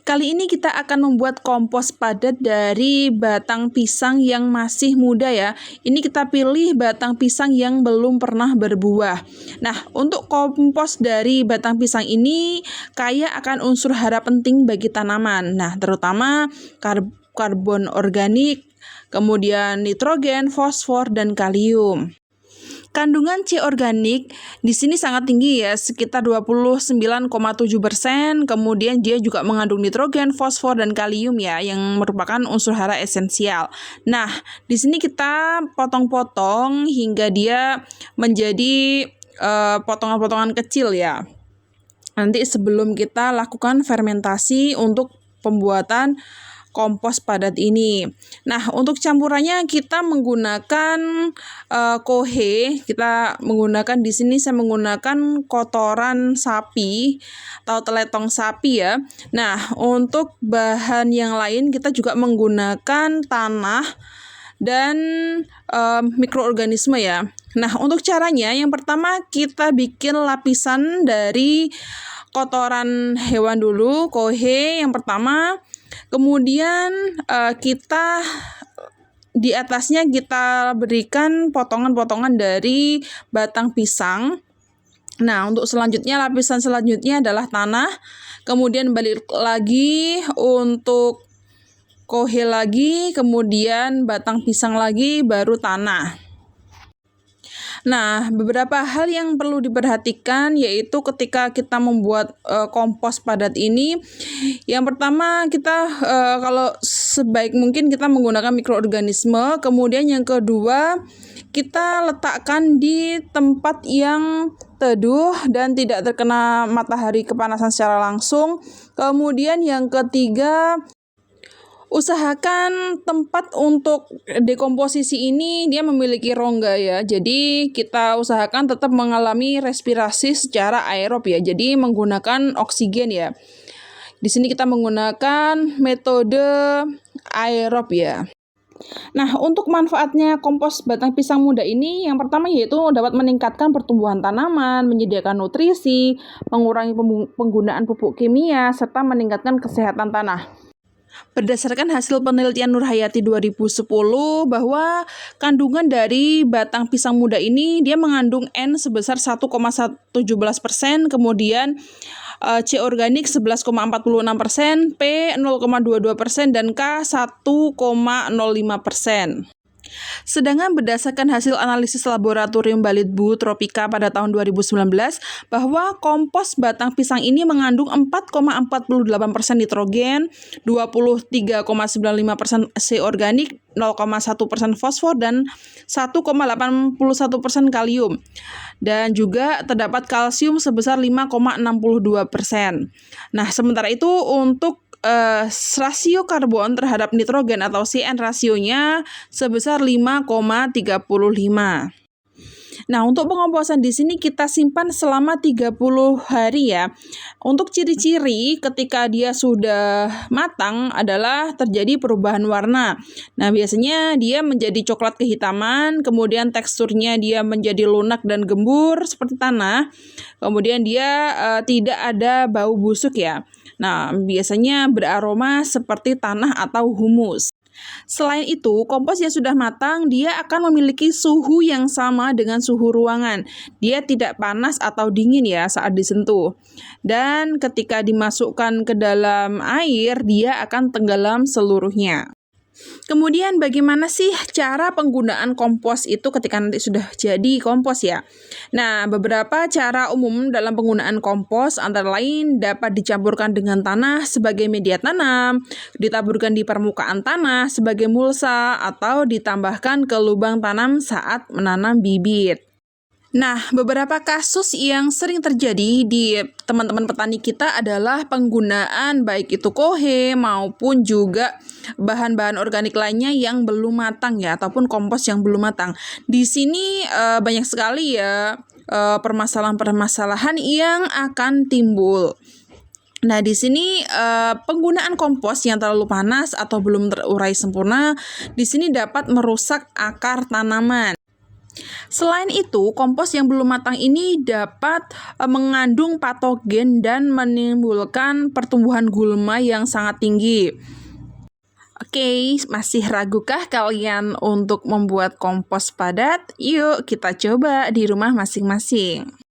Kali ini kita akan membuat kompos padat dari batang pisang yang masih muda ya. Ini kita pilih batang pisang yang belum pernah berbuah. Nah, untuk kompos dari batang pisang ini kaya akan unsur hara penting bagi tanaman. Nah, terutama karbon organik, kemudian nitrogen, fosfor, dan kalium. Kandungan C organik di sini sangat tinggi ya, sekitar 29,7%. Kemudian dia juga mengandung nitrogen, fosfor, dan kalium ya, yang merupakan unsur hara esensial. Nah, di sini kita potong-potong hingga dia menjadi potongan-potongan kecil ya. Nanti sebelum kita lakukan fermentasi untuk pembuatan kompos padat ini. Nah, untuk campurannya kita menggunakan kohe. Kita menggunakan di sini saya menggunakan kotoran sapi atau teletong sapi ya. Nah, untuk bahan yang lain kita juga menggunakan tanah dan mikroorganisme ya. Nah, untuk caranya yang pertama kita bikin lapisan dari kotoran hewan dulu, kohe yang pertama. Kemudian kita di atasnya kita berikan potongan-potongan dari batang pisang. Nah, untuk selanjutnya lapisan selanjutnya adalah tanah. Kemudian balik lagi untuk kohe lagi, kemudian batang pisang lagi, baru tanah. Nah, beberapa hal yang perlu diperhatikan yaitu ketika kita membuat kompos padat ini, yang pertama kita kalau sebaik mungkin kita menggunakan mikroorganisme, kemudian yang kedua kita letakkan di tempat yang teduh dan tidak terkena matahari kepanasan secara langsung. Kemudian yang ketiga, usahakan tempat untuk dekomposisi ini dia memiliki rongga ya. Jadi kita usahakan tetap mengalami respirasi secara aerob ya. Jadi menggunakan oksigen ya. Di sini kita menggunakan metode aerob ya. Nah, untuk manfaatnya kompos batang pisang muda ini yang pertama yaitu dapat meningkatkan pertumbuhan tanaman, menyediakan nutrisi, mengurangi penggunaan pupuk kimia, serta meningkatkan kesehatan tanah. Berdasarkan hasil penelitian Nurhayati 2010 bahwa kandungan dari batang pisang muda ini dia mengandung N sebesar 1,17%, kemudian C organik 11,46%, P 0,22% dan K 1,05%. Sedangkan berdasarkan hasil analisis laboratorium Balitbu Tropika pada tahun 2019 bahwa kompos batang pisang ini mengandung 4,48% nitrogen, 23,95% C organik, 0,1% fosfor dan 1,81% kalium. Dan juga terdapat kalsium sebesar 5,62%. Nah, sementara itu untuk rasio karbon terhadap nitrogen atau CN rasionya sebesar 5,35. Nah, untuk pengomposan di sini kita simpan selama 30 hari ya. Untuk ciri-ciri ketika dia sudah matang adalah terjadi perubahan warna. Nah, biasanya dia menjadi coklat kehitaman, kemudian teksturnya dia menjadi lunak dan gembur seperti tanah. Kemudian dia tidak ada bau busuk ya. Nah, biasanya beraroma seperti tanah atau humus. Selain itu, kompos yang sudah matang, dia akan memiliki suhu yang sama dengan suhu ruangan. Dia tidak panas atau dingin ya saat disentuh. Dan ketika dimasukkan ke dalam air, dia akan tenggelam seluruhnya. Kemudian bagaimana sih cara penggunaan kompos itu ketika nanti sudah jadi kompos ya? Nah, beberapa cara umum dalam penggunaan kompos antara lain dapat dicampurkan dengan tanah sebagai media tanam, ditaburkan di permukaan tanah sebagai mulsa, atau ditambahkan ke lubang tanam saat menanam bibit. Nah, beberapa kasus yang sering terjadi di teman-teman petani kita adalah penggunaan baik itu kohe maupun juga bahan-bahan organik lainnya yang belum matang ya, ataupun kompos yang belum matang. Di sini banyak sekali ya permasalahan-permasalahan yang akan timbul. Nah, di sini penggunaan kompos yang terlalu panas atau belum terurai sempurna di sini dapat merusak akar tanaman. Selain itu, kompos yang belum matang ini dapat mengandung patogen dan menimbulkan pertumbuhan gulma yang sangat tinggi. Oke, masih ragukah kalian untuk membuat kompos padat? Yuk kita coba di rumah masing-masing.